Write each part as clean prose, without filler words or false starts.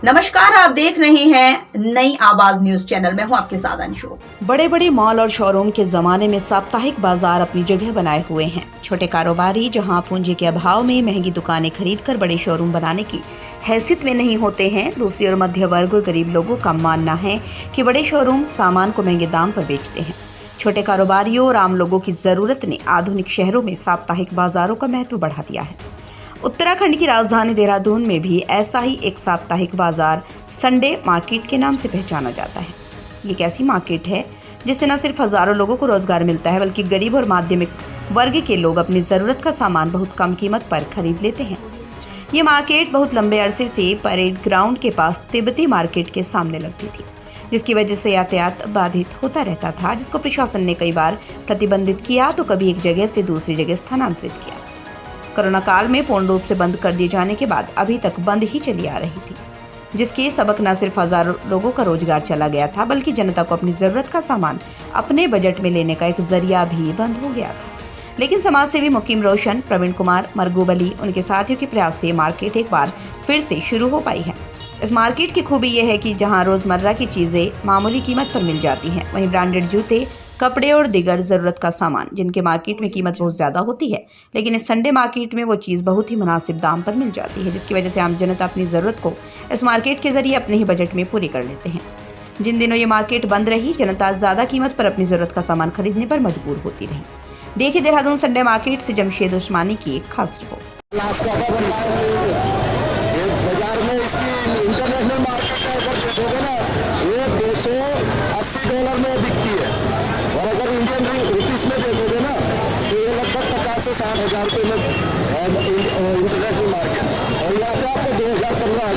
नमस्कार, आप देख रहे हैं नई आवाज न्यूज चैनल में। हूं आपके साथ अंशु। बड़े बड़े मॉल और शोरूम के जमाने में साप्ताहिक बाजार अपनी जगह बनाए हुए हैं। छोटे कारोबारी जहां पूंजी के अभाव में महंगी दुकानें खरीदकर बड़े शोरूम बनाने की हैसियत में नहीं होते हैं, दूसरी ओर मध्य वर्ग और गरीब लोगों का मानना है कि बड़े शोरूम सामान को महंगे दाम पर बेचते हैं। छोटे कारोबारियों और आम लोगों की जरूरत ने आधुनिक शहरों में साप्ताहिक बाजारों का महत्व बढ़ा दिया है। उत्तराखंड की राजधानी देहरादून में भी ऐसा ही एक साप्ताहिक बाजार संडे मार्केट के नाम से पहचाना जाता है। ये एक ऐसी मार्केट है जिससे न सिर्फ हजारों लोगों को रोजगार मिलता है, बल्कि गरीब और माध्यमिक वर्ग के लोग अपनी जरूरत का सामान बहुत कम कीमत पर खरीद लेते हैं। ये मार्केट बहुत लंबे अरसे से परेड ग्राउंड के पास तिब्बती मार्केट के सामने लगती थी, जिसकी वजह से यातायात बाधित होता रहता था, जिसको प्रशासन ने कई बार प्रतिबंधित किया तो कभी एक जगह से दूसरी जगह स्थानांतरित किया। कोरोना काल में पूर्ण रूप से बंद कर दिए जाने के बाद अभी तक बंद ही चली आ रही थी, जिसके सबक न सिर्फ हजारों लोगों का रोजगार चला गया था, बल्कि जनता को अपनी जरूरत का सामान अपने बजट में लेने का एक जरिया भी बंद हो गया था। लेकिन समाज सेवी मुकीम रोशन, प्रवीण कुमार, मरगूब अली, उनके साथियों के प्रयास से मार्केट एक बार फिर से शुरू हो पाई है। इस मार्केट की खूबी यह है कि जहां रोजमर्रा की चीजें मामूली कीमत पर मिल जाती हैं, वहीं ब्रांडेड जूते, कपड़े और दीगर जरूरत का सामान जिनके मार्केट में कीमत बहुत ज्यादा होती है, लेकिन इस संडे मार्केट में वो चीज बहुत ही मुनासिब दाम पर मिल जाती है, जिसकी वजह से आम जनता अपनी जरूरत को इस मार्केट के जरिए अपने ही बजट में पूरी कर लेते हैं। जिन दिनों ये मार्केट बंद रही, जनता ज्यादा कीमत पर अपनी जरूरत का सामान खरीदने पर मजबूर होती रही। देखिए देहरादून संडे मार्केट से जमशेद उस्मानी की एक खास रिपोर्ट। बाजार में इसकी इंटरनेशनल मार्केट का अगर देखोगे ना, ये $280 में बिकती है, और अगर इंडियन रुपीस में देखोगे ना तो ये लगभग 50 से 60 हज़ार रुपये में इंटरनेशनल मार्केट, और यहाँ पे आपको 2015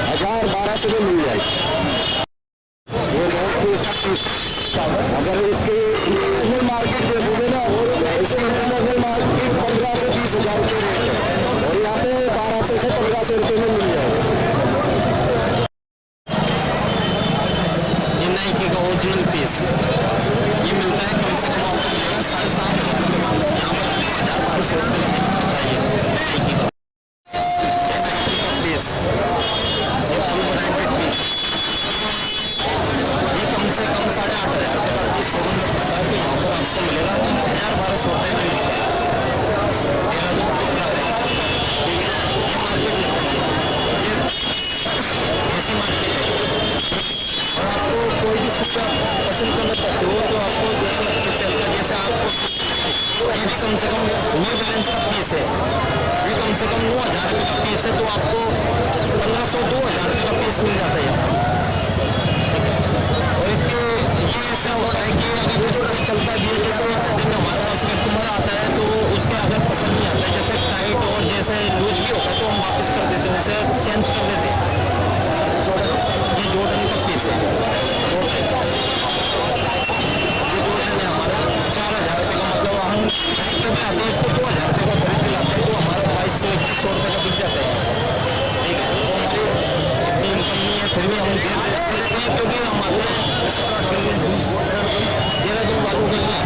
1000 1200 में मिल जाएगी। ये बहुत इसका पीस, अगर इसके इंटरनेशनल मार्केट देखोगे ना, इसके इंटरनेशनल मार्केट 15 से 20 हज़ार रुपये रेट है, और यहाँ पे 1200 से 1500 रुपये में मिल जाएगा। ये नाइकी का ओरिजिनल पीस ये मिलता है कम से कम आपको मिलेगा 7,500 रुपये में। यहाँ पर 1,200 रुपये का मिलता है। ये नाइकी का पीस, ये फुल ब्रांडेड पीस, ये कम से कम 8,500 का पीस शोरूम में पड़ता है, तो यहाँ पर आपको मिलेगा 1,200 रुपये में मिलता है। ऐसी मार्केट है, और आपको कोई भी सूट पसंद करना चाहते हो तो आपको जैसे जैसे आपको ये कम से कम न्यू बैलेंस का पीस है, ये कम से कम 9,000 रुपये का पीस है, तो आपको 1,500-2,000 रुपये का पीस मिल जाता है। और इसके ये ऐसा होता है कि अगर इस तरह चलता भी है, जैसे हमारे पास कस्टमर आता है तो उसके अगर पसंद नहीं आता है, जैसे टाइट और जैसे लूज भी होता है, तो हम वापस कर देते हैं, उसे चेंज कर देते हैं। ये जॉर्डन का पीस है, ये जॉर्डन है हमारा 4,000 रुपये का, मतलब हम खरीद के भी आते हैं इसको 2,000 रुपये का खरीद के लाते हैं, तो हमारा 2,200-2,100 रुपये का बिक जाता है। ठीक है, तो हमारी इतनी इनकम नहीं है, फिर भी हम दे देते हैं, क्योंकि हमारे देहरादून वालों के लिए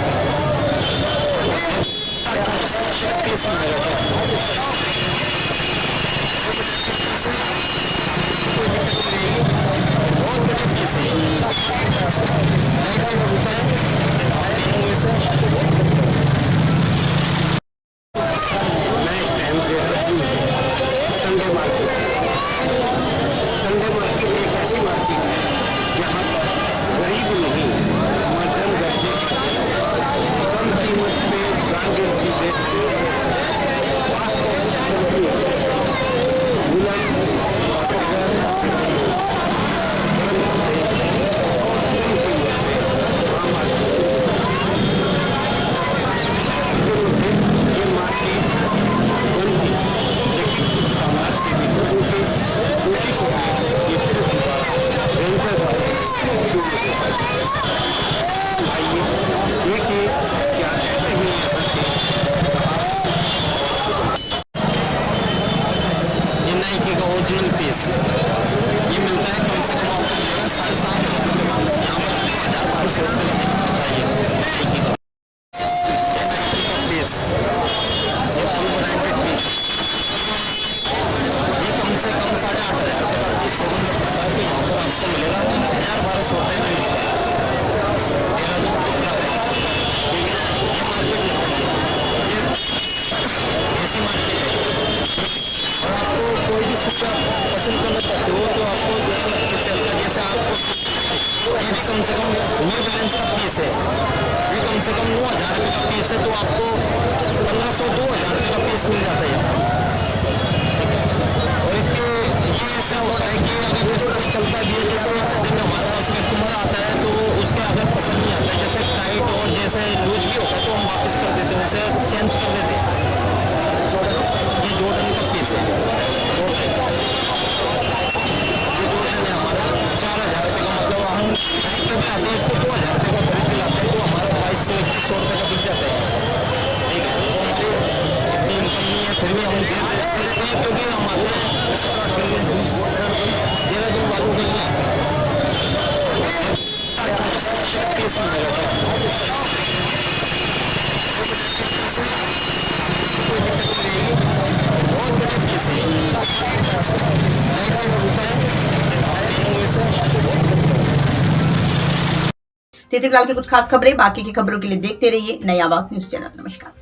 पीस मिलेगा। संडे मार्केट एक ऐसी मार्केट है जहाँ पर गरीब नहीं, मध्यम दर्जे कम कीमत पे ब्रांडेड चीजें, फास्ट फैशन, वुलन, ये मार्केट बनती, लेकिन कुछ समाज से भी लोगों की कोशिश होती है कि फिर रेंजर आइए देखिए क्या कहते हैं यहाँ के। ये नाइकी का ओरिजिनल पीस ये मिलता है कम से कम आपको मिलेगा 7,500 रुपये में। यहाँ पर 1,200 रुपये का मिलता है। ये नाइकी का पीस, ये फुल ब्रांडेड पीस, ये कम से कम 8,500 रुपये का पसंद करना चाहते हो तो आपको जैसे सेल का जैसे आपको ये भी कम से कम न्यू बैलेंस का पीस है, ये कम से कम 9,000 रुपये का पीस है, तो आपको 1,500-2,000 रुपये का पीस मिल जाता है। और इसके ये ऐसा होता है कि अगर इस तरह चलता भी है, जैसे दिन हमारे पास कस्टमर आता है तो उसके अगर पसंद नहीं आता है, जैसे टाइट और जैसे लूज भी होता है, तो हम वापस कर देते हैं, उसे चेंज कर देते हैं। ये जॉर्डन का पीस है, ये जॉर्डन है हमारा 4,000 रुपये का, मतलब हम टाइट पे आते हैं इसको 2,000 रुपये का खरीद के लाते हैं, तो हमारा 2,200-2,100 रुपये का बिक जाता है। ठीक है, तो हमारी इतनी इनकम नहीं है, फिर भी हम दे देते हैं, क्योंकि हमारे देहरादून वालों के लिए पीस मिलेगा। कोई दिक्कत नहीं रहेगी, बहुत बड़े पीस है, तिथि फिलहाल की कुछ खास खबरें, बाकी की खबरों के लिए देखते रहिए नई आवाज न्यूज चैनल। नमस्कार।